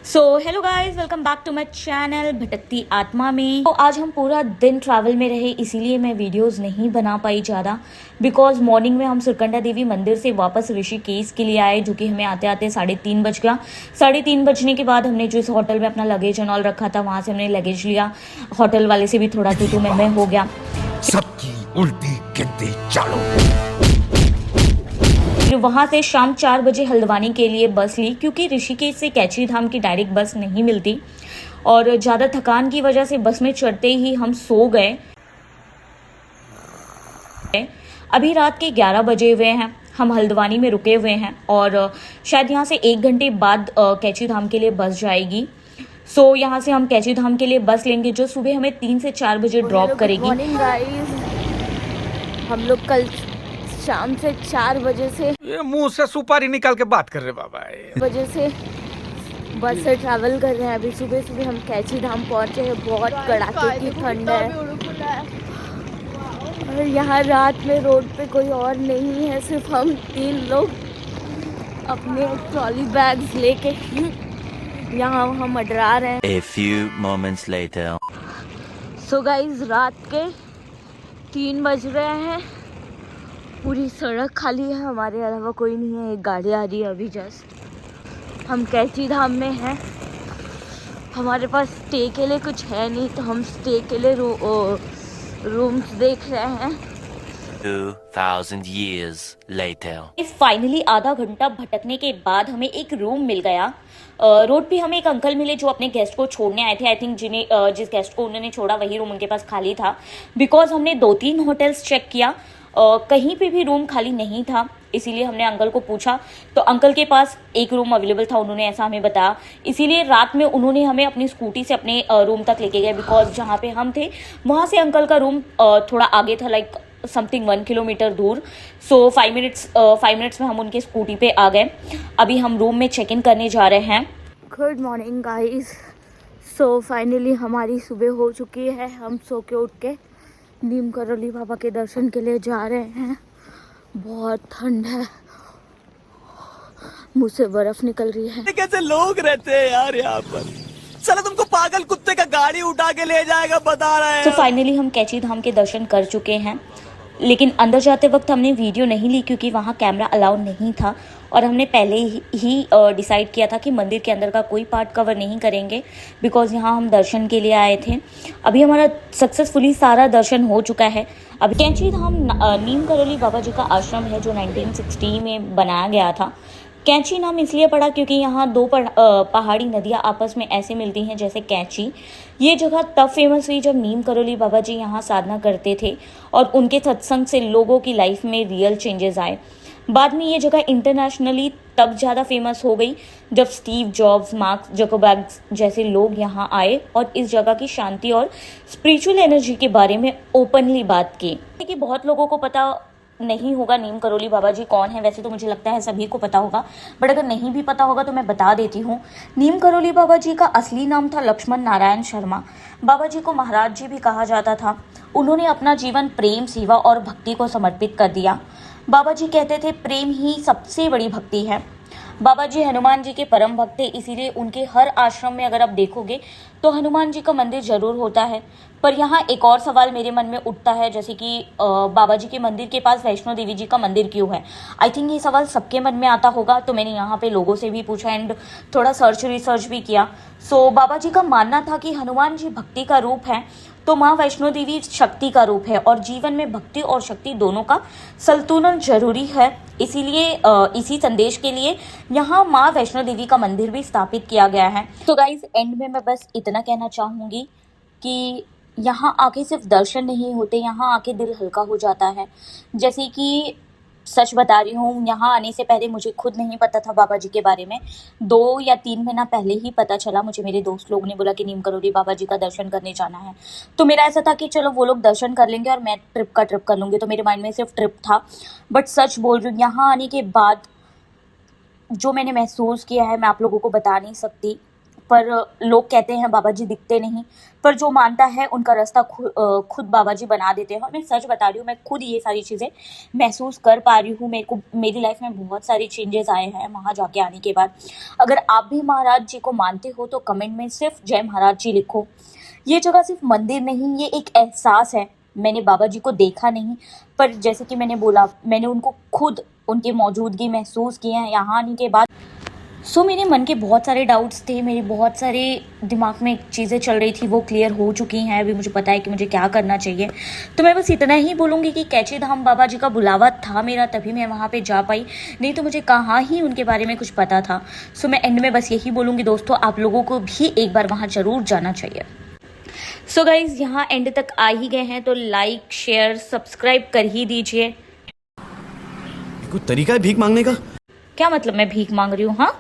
So hello guys, welcome back to my channel भटकती आत्मा में। तो आज हम पूरा दिन ट्रैवल में रहे, इसीलिए मैं वीडियोस नहीं बना पाई ज़्यादा। बिकॉज मॉर्निंग में हम सुरकंडा देवी मंदिर से वापस ऋषिकेश के लिए आए, जो कि हमें आते आते 3:30 बज गया। 3:30 बजने के बाद हमने जो इस होटल में अपना लगेज एंड ऑल रखा था, वहाँ से हमने लगेज लिया। होटल वाले से भी थोड़ा तू मैं हो गया। सबकी उल्टी गिनती चालू। फिर वहाँ से शाम 4 बजे हल्द्वानी के लिए बस ली, क्योंकि ऋषिकेश से कैची धाम की डायरेक्ट बस नहीं मिलती और ज़्यादा थकान की वजह से बस में चढ़ते ही हम सो गए। अभी रात के 11 बजे हुए हैं, हम हल्द्वानी में रुके हुए हैं और शायद यहाँ से 1 घंटे बाद कैची धाम के लिए बस जाएगी। सो यहाँ से हम कैची धाम के लिए बस लेंगे, जो सुबह हमें 3 से 4 बजे ड्रॉप करेगी। मॉर्निंग गाइस, हम लोग कल शाम से 4 बजे से ये मुंह से सुपारी निकाल के बात कर रहे बाबा। बजे से बस से ट्रैवल कर रहे हैं। अभी सुबह सुबह हम कैची धाम पहुंचे हैं। बहुत कड़ाके की ठंड है और यहाँ रात में रोड पे कोई और नहीं है, सिर्फ हम 3 लोग अपने ट्रॉली बैग्स लेके यहाँ वहाँ मंडरा रहे हैं। A few moments later. So guys, रात के 3 बज रहे हैं। पूरी सड़क खाली है, हमारे अलावा कोई नहीं है। एक गाड़ी आ रही है अभी जस्ट। हम कैची धाम में हैं। हमारे पास स्टे के लिए कुछ है नहीं, तो हम स्टे के लिए रूम्स देख रहे हैं। 2000 years later. इस फाइनली आधा घंटा भटकने के बाद हमें एक रूम मिल गया। रोड पे हमें एक अंकल मिले जो अपने गेस्ट को छोड़ने आए थे। आई थिंक जिस गेस्ट को उन्होंने छोड़ा वही रूम उनके पास खाली था। बिकॉज हमने 2-3 होटल्स चेक किया, कहीं पे भी रूम खाली नहीं था। इसीलिए हमने अंकल को पूछा, तो अंकल के पास एक रूम अवेलेबल था, उन्होंने ऐसा हमें बताया। इसीलिए रात में उन्होंने हमें अपनी स्कूटी से अपने रूम तक लेके गए। बिकॉज जहाँ पे हम थे वहाँ से अंकल का रूम थोड़ा आगे था, लाइक समथिंग 1 किलोमीटर दूर। सो 5 मिनट्स में हम उनके स्कूटी पे आ गए। अभी हम रूम में चेक इन करने जा रहे हैं। Good morning guys. So finally हमारी सुबह हो चुकी है। हम सो के उठ के नीम करौली बाबा के दर्शन के लिए जा रहे हैं। बहुत ठंड है, मुंह से बर्फ निकल रही है। कैसे लोग रहते हैं यार यहाँ पर। चलो तुमको पागल कुत्ते का गाड़ी उठा के ले जाएगा, बता रहे हैं। तो फाइनली हम कैची धाम के दर्शन कर चुके हैं, लेकिन अंदर जाते वक्त हमने वीडियो नहीं ली, क्योंकि वहाँ कैमरा अलाउड नहीं था। और हमने पहले ही डिसाइड किया था कि मंदिर के अंदर का कोई पार्ट कवर नहीं करेंगे, बिकॉज यहाँ हम दर्शन के लिए आए थे। अभी हमारा सक्सेसफुली सारा दर्शन हो चुका है। अभी कैची धाम नीम करौली बाबा जी का आश्रम है, जो 1960 में बनाया गया था। कैंची नाम इसलिए पड़ा क्योंकि यहाँ 2 पहाड़ी नदियाँ आपस में ऐसे मिलती हैं जैसे कैंची। ये जगह तब फेमस हुई जब नीम करौली बाबा जी यहाँ साधना करते थे और उनके सत्संग से लोगों की लाइफ में रियल चेंजेस आए। बाद में ये जगह इंटरनेशनली तब ज़्यादा फेमस हो गई जब स्टीव जॉब्स, मार्क जकरबर्ग जैसे लोग यहाँ आए और इस जगह की शांति और स्पिरिचुअल एनर्जी के बारे में ओपनली बात की। कि बहुत लोगों को पता नहीं होगा नीम करौली बाबा जी कौन है। वैसे तो मुझे लगता है सभी को पता होगा, बट अगर नहीं भी पता होगा तो मैं बता देती हूँ। नीम करौली बाबा जी का असली नाम था लक्ष्मण नारायण शर्मा। बाबा जी को महाराज जी भी कहा जाता था। उन्होंने अपना जीवन प्रेम, सेवा और भक्ति को समर्पित कर दिया। बाबा जी कहते थे प्रेम ही सबसे बड़ी भक्ति है। बाबा जी हनुमान जी के परम भक्त थे, इसीलिए उनके हर आश्रम में अगर आप देखोगे तो हनुमान जी का मंदिर जरूर होता है। पर यहाँ एक और सवाल मेरे मन में उठता है, जैसे कि बाबा जी के मंदिर के पास वैष्णो देवी जी का मंदिर क्यों है। आई थिंक ये सवाल सबके मन में आता होगा, तो मैंने यहाँ पे लोगों से भी पूछा एंड थोड़ा रिसर्च भी किया। सो बाबा जी का मानना था कि हनुमान जी भक्ति का रूप है, तो माँ वैष्णो देवी शक्ति का रूप है और जीवन में भक्ति और शक्ति दोनों का संतुलन जरूरी है। इसीलिए इसी संदेश के लिए यहाँ माँ वैष्णो देवी का मंदिर भी स्थापित किया गया है। तो गाइज, एंड में मैं बस इतना कहना चाहूँगी कि यहाँ आके सिर्फ दर्शन नहीं होते, यहाँ आके दिल हल्का हो जाता है। जैसे कि सच बता रही हूँ, यहाँ आने से पहले मुझे खुद नहीं पता था बाबा जी के बारे में। 2 या 3 महीना पहले ही पता चला मुझे। मेरे दोस्त लोग ने बोला कि नीम करौली बाबा जी का दर्शन करने जाना है, तो मेरा ऐसा था कि चलो वो लोग दर्शन कर लेंगे और मैं ट्रिप कर लूँगी। तो मेरे माइंड में सिर्फ ट्रिप था। बट सच बोल रही हूँ, यहाँ आने के बाद जो मैंने महसूस किया है मैं आप लोगों को बता नहीं सकती। पर लोग कहते हैं बाबा जी दिखते नहीं, पर जो मानता है उनका रास्ता खुद बाबा जी बना देते हैं। और मैं सच बता रही हूँ, मैं खुद ये सारी चीज़ें महसूस कर पा रही हूँ। मेरी लाइफ में बहुत सारी चेंजेस आए हैं वहाँ जाके आने के बाद। अगर आप भी महाराज जी को मानते हो तो कमेंट में सिर्फ जय महाराज जी लिखो। ये जगह सिर्फ मंदिर नहीं, ये एक एहसास है। मैंने बाबा जी को देखा नहीं, पर जैसे कि मैंने बोला, मैंने उनको खुद उनकी मौजूदगी महसूस की है यहाँ आने के बाद। सो मेरे मन के बहुत सारे डाउट्स थे, मेरे बहुत सारे दिमाग में चीज़ें चल रही थी, वो क्लियर हो चुकी हैं। अभी मुझे पता है कि मुझे क्या करना चाहिए। तो मैं बस इतना ही बोलूँगी कि कैची धाम बाबा जी का बुलावा था मेरा, तभी मैं वहाँ पे जा पाई, नहीं तो मुझे कहाँ ही उनके बारे में कुछ पता था। सो मैं एंड में बस यही बोलूँगी दोस्तों, आप लोगों को भी एक बार वहाँ ज़रूर जाना चाहिए। सो गाइज़, यहाँ एंड तक आ ही गए हैं तो लाइक शेयर सब्सक्राइब कर ही दीजिए। कोई तरीका है भीख मांगने का? क्या मतलब मैं भीख मांग रही हूँ? हाँ,